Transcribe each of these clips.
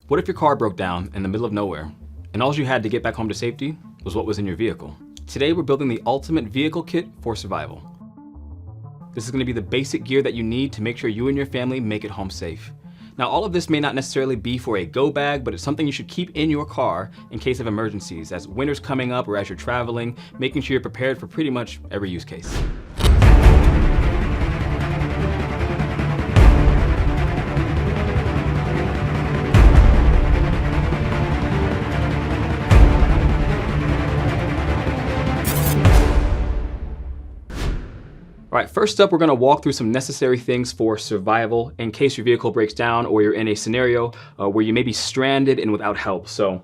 What if your car broke down in the middle of nowhere and all you had to get back home to safety was what was in your vehicle? Today we're building the ultimate vehicle kit for survival. This is going to be the basic gear that you need to make sure you and your family make it home safe. Now, all of this may not necessarily be for a go bag, but it's something you should keep in your car in case of emergencies, as winter's coming up or as you're traveling, making sure you're prepared for pretty much every use case. All right, first up, we're gonna walk through some necessary things for survival in case your vehicle breaks down or you're in a scenario where you may be stranded and without help. So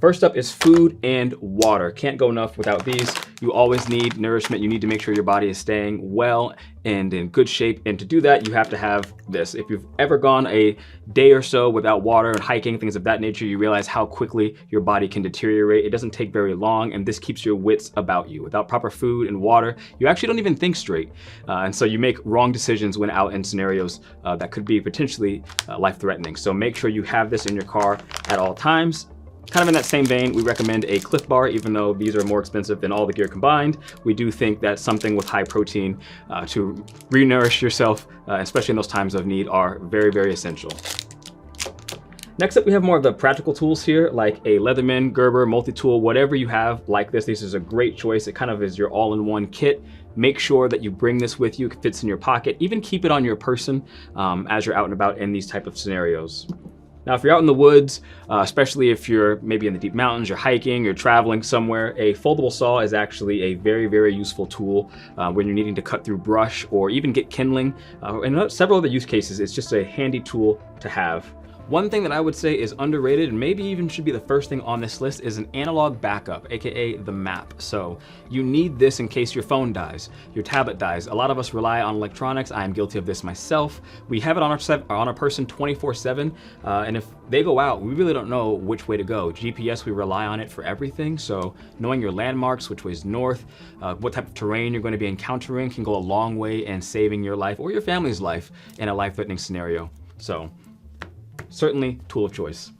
first up is food and water. Can't go enough without these. You always need nourishment. You need to make sure your body is staying well and in good shape. And to do that, you have to have this. If you've ever gone a day or so without water and hiking, things of that nature, you realize how quickly your body can deteriorate. It doesn't take very long, and this keeps your wits about you. Without proper food and water, you actually don't even think straight. And so you make wrong decisions when out in scenarios that could be potentially life-threatening. So make sure you have this in your car at all times. Kind of in that same vein, we recommend a Cliff Bar, even though these are more expensive than all the gear combined. We do think that something with high protein to re-nourish yourself, especially in those times of need, are very, very essential. Next up, we have more of the practical tools here, like a Leatherman, Gerber, multi-tool, whatever you have like this. This is a great choice. It kind of is your all-in-one kit. Make sure that you bring this with you. It fits in your pocket. Even keep it on your person as you're out and about in these type of scenarios. Now, if you're out in the woods, especially if you're maybe in the deep mountains, you're hiking, you're traveling somewhere, a foldable saw is actually a very, very useful tool when you're needing to cut through brush or even get kindling. And several other use cases, it's just a handy tool to have. One thing that I would say is underrated, and maybe even should be the first thing on this list, is an analog backup, AKA the map. So you need this in case your phone dies, your tablet dies. A lot of us rely on electronics. I am guilty of this myself. We have it on our person 24/7, and if they go out, we really don't know which way to go. GPS, we rely on it for everything. So knowing your landmarks, which way is north, what type of terrain you're going to be encountering can go a long way in saving your life or your family's life in a life-threatening scenario. So certainly tool of choice.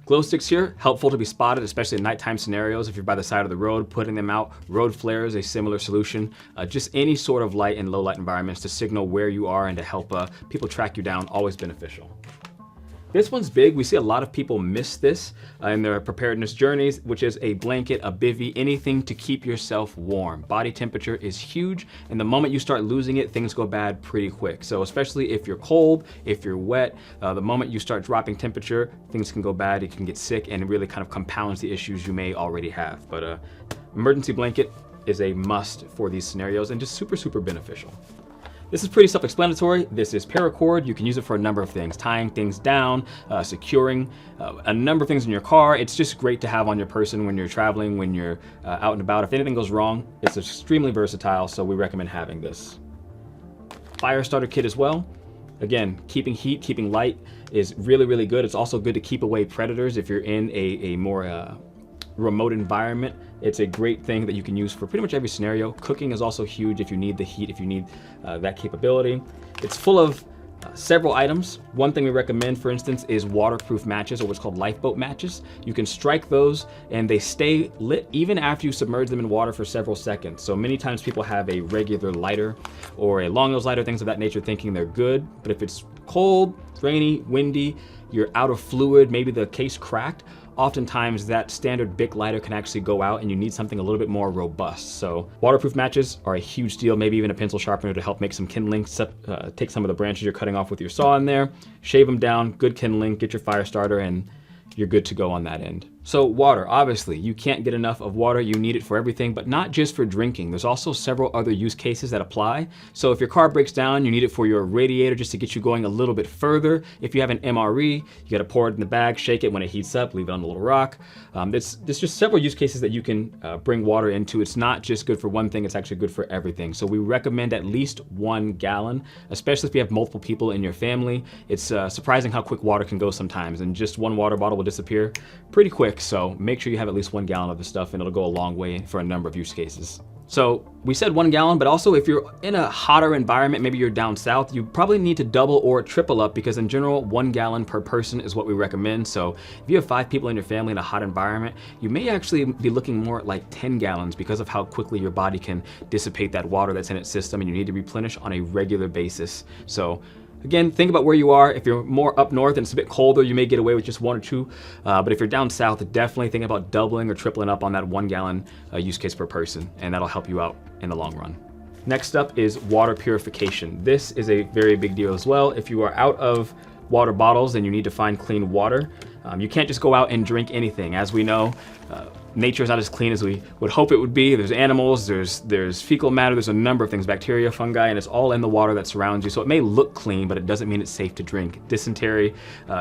Glow sticks here, helpful to be spotted, especially in nighttime scenarios. If you're by the side of the road, putting them out. Road flares, a similar solution. Just any sort of light in low light environments to signal where you are and to help people track you down, always beneficial. This one's big. We see a lot of people miss this in their preparedness journeys, which is a blanket, a bivvy, anything to keep yourself warm. Body temperature is huge, and the moment you start losing it, things go bad pretty quick. So especially if you're cold, if you're wet, the moment you start dropping temperature, things can go bad, you can get sick, and it really kind of compounds the issues you may already have. But emergency blanket is a must for these scenarios and just super, super beneficial. This is pretty self-explanatory. This is paracord. You can use it for a number of things, tying things down, securing a number of things in your car. It's just great to have on your person when you're traveling, when you're out and about. If anything goes wrong, it's extremely versatile, so we recommend having this. Fire starter kit as well. Again, keeping heat, keeping light is really, really good. It's also good to keep away predators if you're in a more remote environment. It's a great thing that you can use for pretty much every scenario. Cooking is also huge if you need the heat, if you need that capability. It's full of several items. One thing we recommend, for instance, is waterproof matches, or what's called lifeboat matches. You can strike those and they stay lit even after you submerge them in water for several seconds. So many times people have a regular lighter or a long nose lighter, things of that nature, thinking they're good. But if it's cold, rainy, windy, you're out of fluid, maybe the case cracked, oftentimes that standard Bic lighter can actually go out and you need something a little bit more robust. So waterproof matches are a huge deal, maybe even a pencil sharpener to help make some kindling. Take some of the branches you're cutting off with your saw in there, shave them down, good kindling, get your fire starter, and you're good to go on that end. So water, obviously, you can't get enough of water. You need it for everything, but not just for drinking. There's also several other use cases that apply. So if your car breaks down, you need it for your radiator just to get you going a little bit further. If you have an MRE, you gotta pour it in the bag, shake it when it heats up, leave it on a little rock. There's just several use cases that you can bring water into. It's not just good for one thing, it's actually good for everything. So we recommend at least 1 gallon, especially if you have multiple people in your family. It's surprising how quick water can go sometimes, and just one water bottle will disappear pretty quick quick, so make sure you have at least 1 gallon of this stuff and it'll go a long way for a number of use cases. So we said 1 gallon, but also if you're in a hotter environment, maybe you're down south, you probably need to double or triple up, because in general, 1 gallon per person is what we recommend. So if you have 5 people in your family in a hot environment, you may actually be looking more like 10 gallons because of how quickly your body can dissipate that water that's in its system, and you need to replenish on a regular basis. So again, think about where you are. If you're more up north and it's a bit colder, you may get away with just 1 or 2. But if you're down south, definitely think about doubling or tripling up on that 1 gallon use case per person, and that'll help you out in the long run. Next up is water purification. This is a very big deal as well. If you are out of water bottles, then you need to find clean water. You can't just go out and drink anything. As we know, nature is not as clean as we would hope it would be. There's animals, there's fecal matter, there's a number of things, bacteria, fungi, and it's all in the water that surrounds you. So it may look clean, but it doesn't mean it's safe to drink. Dysentery,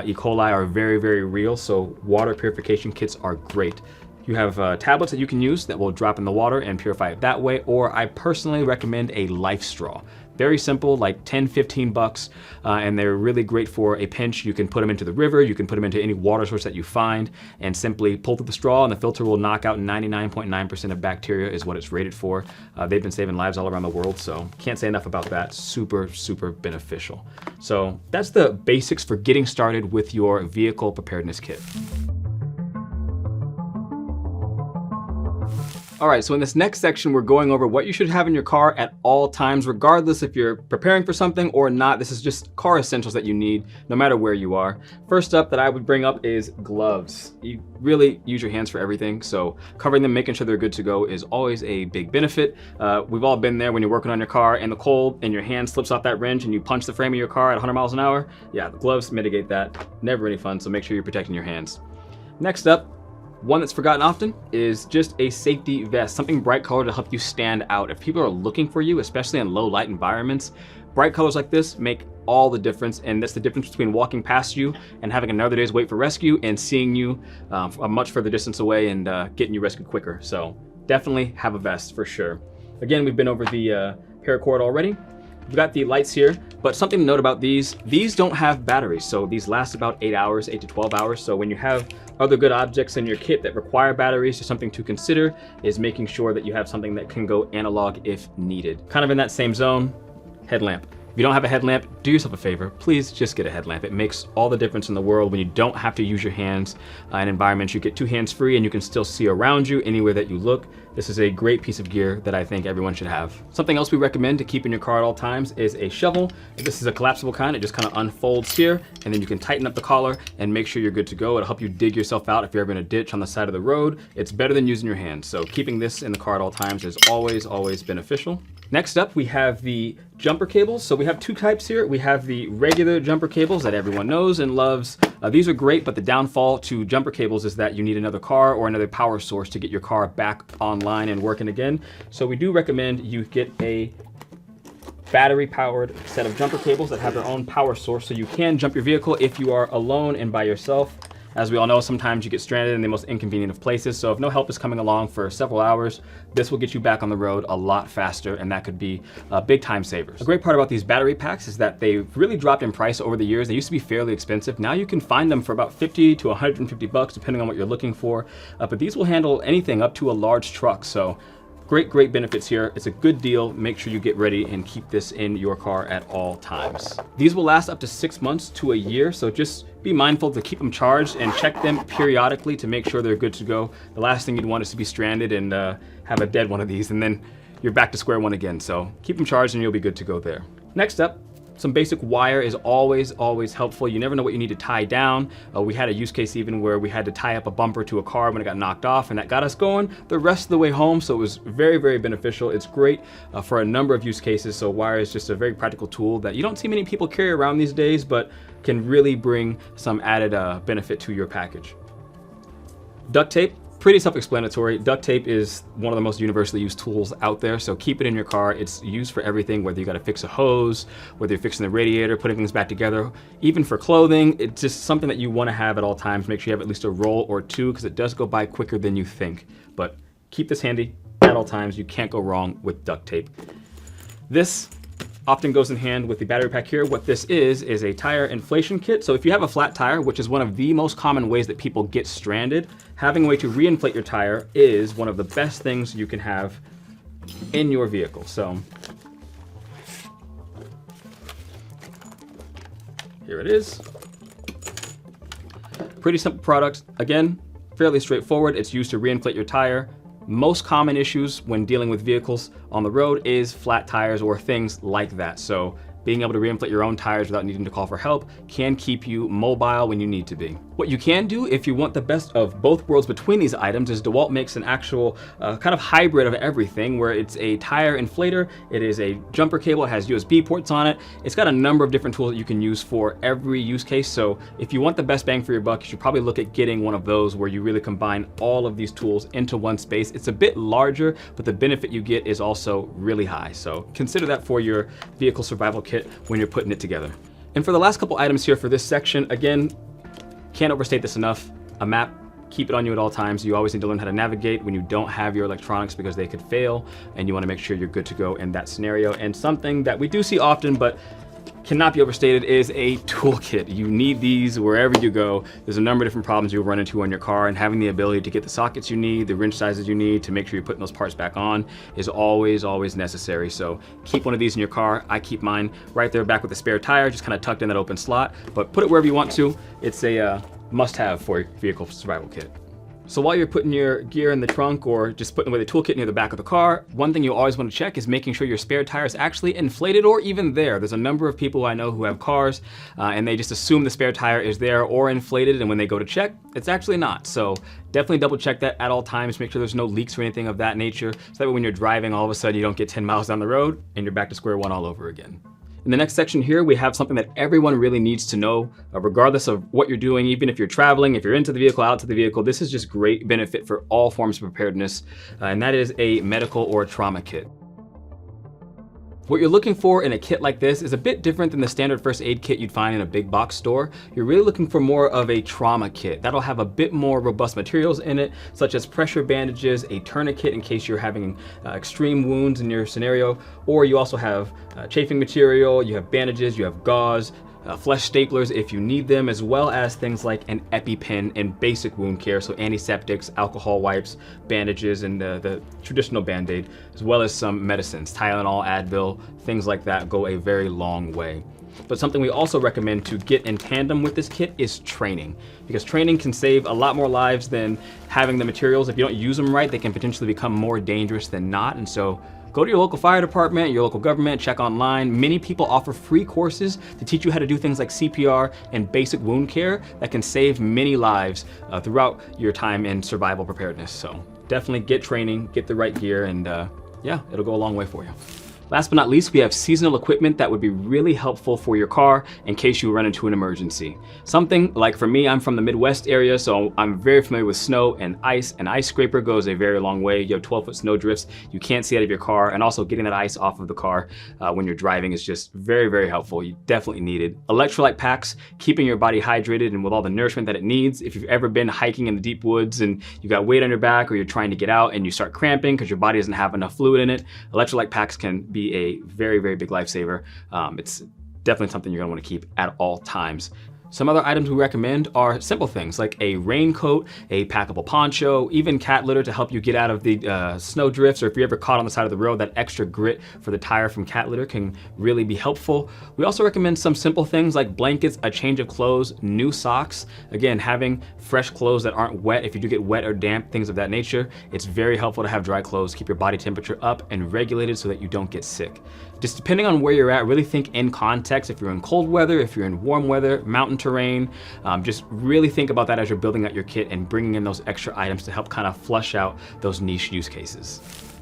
E. coli are very, very real, so water purification kits are great. You have tablets that you can use that will drop in the water and purify it that way, or I personally recommend a life straw. Very simple, like 10, 15 bucks, and they're really great for a pinch. You can put them into the river, you can put them into any water source that you find, and simply pull through the straw, and the filter will knock out 99.9% of bacteria is what it's rated for. They've been saving lives all around the world, so can't say enough about that. Super, super beneficial. So that's the basics for getting started with your vehicle preparedness kit. All right, so in this next section, we're going over what you should have in your car at all times, regardless if you're preparing for something or not. This is just car essentials that you need, no matter where you are. First up that I would bring up is gloves. You really use your hands for everything, so covering them, making sure they're good to go is always a big benefit. We've all been there when you're working on your car in the cold and your hand slips off that wrench and you punch the frame of your car at 100 miles an hour. Yeah, the gloves mitigate that. Never any fun, so make sure you're protecting your hands. Next up, one that's forgotten often is just a safety vest, something bright colored to help you stand out. If people are looking for you, especially in low light environments, bright colors like this make all the difference, and that's the difference between walking past you and having another day's wait for rescue and seeing you a much further distance away and getting you rescued quicker. So definitely have a vest for sure. Again, we've been over the paracord already. We've got the lights here, but something to note about these don't have batteries, so these last about 8 hours, 8 to 12 hours. So when you have other good objects in your kit that require batteries, just something to consider is making sure that you have something that can go analog if needed. Kind of in that same zone, headlamp. If you don't have a headlamp, do yourself a favor, please just get a headlamp. It makes all the difference in the world when you don't have to use your hands in environments. You get 2 hands free and you can still see around you anywhere that you look. This is a great piece of gear that I think everyone should have. Something else we recommend to keep in your car at all times is a shovel. This is a collapsible kind. It just kind of unfolds here, and then you can tighten up the collar and make sure you're good to go. It'll help you dig yourself out if you're ever in a ditch on the side of the road. It's better than using your hands. So keeping this in the car at all times is always, always beneficial. Next up, we have the jumper cables. So we have 2 types here. We have the regular jumper cables that everyone knows and loves. These are great, but the downfall to jumper cables is that you need another car or another power source to get your car back online and working again. So we do recommend you get a battery powered set of jumper cables that have their own power source, so you can jump your vehicle if you are alone and by yourself. As we all know, sometimes you get stranded in the most inconvenient of places, so if no help is coming along for several hours, this will get you back on the road a lot faster, and that could be big time savers. A great part about these battery packs is that they've really dropped in price over the years. They used to be fairly expensive. Now you can find them for about 50 to 150 bucks, depending on what you're looking for, but these will handle anything up to a large truck, so great benefits here. It's a good deal. Make sure you get ready and keep this in your car at all times. These will last up to 6 months to a year, so just be mindful to keep them charged and check them periodically to make sure they're good to go. The last thing you'd want is to be stranded and have a dead one of these, and then you're back to square one again. So keep them charged and you'll be good to go there. Next up, some basic wire is always helpful. You never know what you need to tie down. We had a use case even where we had to tie up a bumper to a car when it got knocked off, and that got us going the rest of the way home. So it was very beneficial. It's great for a number of use cases. So wire is just a very practical tool that you don't see many people carry around these days, but can really bring some added benefit to your package. Duct tape. Pretty self-explanatory. Duct tape is one of the most universally used tools out there, so keep it in your car. It's used for everything, whether you gotta fix a hose, whether you're fixing the radiator, putting things back together, even for clothing. It's just something that you wanna have at all times. Make sure you have at least a roll or 2, because it does go by quicker than you think. But keep this handy at all times. You can't go wrong with duct tape. This often goes in hand with the battery pack here. What this is a tire inflation kit. So if you have a flat tire, which is one of the most common ways that people get stranded, having a way to reinflate your tire is one of the best things you can have in your vehicle. So here it is. Pretty simple product. Again, fairly straightforward. It's used to reinflate your tire. Most common issues when dealing with vehicles on the road is flat tires or things like that. So being able to reinflate your own tires without needing to call for help can keep you mobile when you need to be. What you can do if you want the best of both worlds between these items is DeWalt makes an actual kind of hybrid of everything, where it's a tire inflator, it is a jumper cable, it has USB ports on it. It's got a number of different tools that you can use for every use case. So if you want the best bang for your buck, you should probably look at getting one of those where you really combine all of these tools into one space. It's a bit larger, but the benefit you get is also really high. So consider that for your vehicle survival kit when you're putting it together. And for the last couple items here for this section, again, can't overstate this enough. A map, keep it on you at all times. You always need to learn how to navigate when you don't have your electronics because they could fail, and you want to make sure you're good to go in that scenario. And something that we do see often, but cannot be overstated, is a toolkit. You need these wherever you go. There's a number of different problems you'll run into on your car, and having the ability to get the sockets you need, the wrench sizes you need to make sure you're putting those parts back on is always, always necessary. So keep one of these in your car. I keep mine right there back with the spare tire, just kind of tucked in that open slot, but put it wherever you want to. It's a must-have for your vehicle survival kit. So while you're putting your gear in the trunk or just putting away the toolkit near the back of the car, one thing you always want to check is making sure your spare tire is actually inflated or even there. There's a number of people I know who have cars and they just assume the spare tire is there or inflated, and when they go to check, it's actually not. So definitely double check that at all times. Make sure there's no leaks or anything of that nature, so that way when you're driving, all of a sudden you don't get 10 miles down the road and you're back to square one all over again. In the next section here, we have something that everyone really needs to know, regardless of what you're doing, even if you're traveling, if you're into the vehicle, out to the vehicle. This is just great benefit for all forms of preparedness, and that is a medical or trauma kit. What you're looking for in a kit like this is a bit different than the standard first aid kit you'd find in a big box store. You're really looking for more of a trauma kit. That'll have a bit more robust materials in it, such as pressure bandages, a tourniquet in case you're having extreme wounds in your scenario, or you also have chafing material, you have bandages, you have gauze, flesh staplers if you need them, as well as things like an EpiPen and basic wound care, so antiseptics, alcohol wipes, bandages, and the traditional Band-Aid, as well as some medicines, Tylenol, Advil, things like that go a very long way. But something we also recommend to get in tandem with this kit is training, because training can save a lot more lives than having the materials. If you don't use them right, they can potentially become more dangerous than not, and so go to your local fire department, your local government, check online. Many people offer free courses to teach you how to do things like CPR and basic wound care that can save many lives throughout your time in survival preparedness. So definitely get training, get the right gear, and yeah, it'll go a long way for you. Last but not least, we have seasonal equipment that would be really helpful for your car in case you run into an emergency. Something like, for me, I'm from the Midwest area, so I'm very familiar with snow and ice. An ice scraper goes a very long way. You have 12-foot snow drifts, you can't see out of your car, and also getting that ice off of the car when you're driving is just very, very helpful. You definitely need it. Electrolyte packs, keeping your body hydrated and with all the nourishment that it needs. If you've ever been hiking in the deep woods and you got weight on your back, or you're trying to get out and you start cramping because your body doesn't have enough fluid in it, electrolyte packs can be a very, very big lifesaver. It's definitely something you're gonna wanna keep at all times. Some other items we recommend are simple things like a raincoat, a packable poncho, even cat litter to help you get out of the snow drifts, or if you're ever caught on the side of the road, that extra grit for the tire from cat litter can really be helpful. We also recommend some simple things like blankets, a change of clothes, new socks. Again, having fresh clothes that aren't wet. If you do get wet or damp, things of that nature, it's very helpful to have dry clothes, keep your body temperature up and regulated so that you don't get sick. Just depending on where you're at, really think in context. If you're in cold weather, if you're in warm weather, mountain terrain, just really think about that as you're building out your kit and bringing in those extra items to help kind of flush out those niche use cases.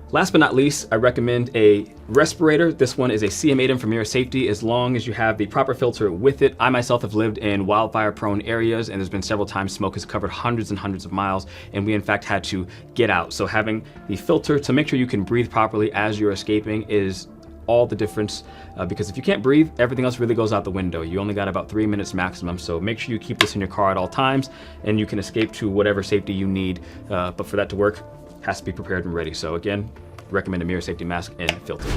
Last but not least, I recommend a respirator. This one is a CM8M from MIRA Safety, as long as you have the proper filter with it. I myself have lived in wildfire-prone areas, and there's been several times smoke has covered hundreds and hundreds of miles, and we in fact had to get out. So having the filter to make sure you can breathe properly as you're escaping is all the difference, because if you can't breathe, everything else really goes out the window. You only got about 3 minutes maximum, so make sure you keep this in your car at all times, and you can escape to whatever safety you need, but for that to work, has to be prepared and ready. So again, recommend a MIRA Safety mask and filter.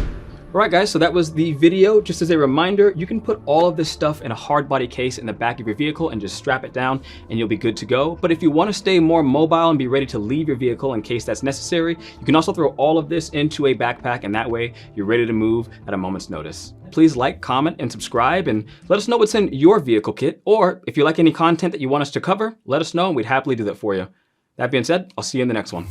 All right, guys, so that was the video. Just as a reminder, you can put all of this stuff in a hard body case in the back of your vehicle and just strap it down and you'll be good to go. But if you want to stay more mobile and be ready to leave your vehicle in case that's necessary, you can also throw all of this into a backpack, and that way you're ready to move at a moment's notice. Please like, comment, and subscribe, and let us know what's in your vehicle kit. Or if you like any content that you want us to cover, let us know and we'd happily do that for you. That being said, I'll see you in the next one.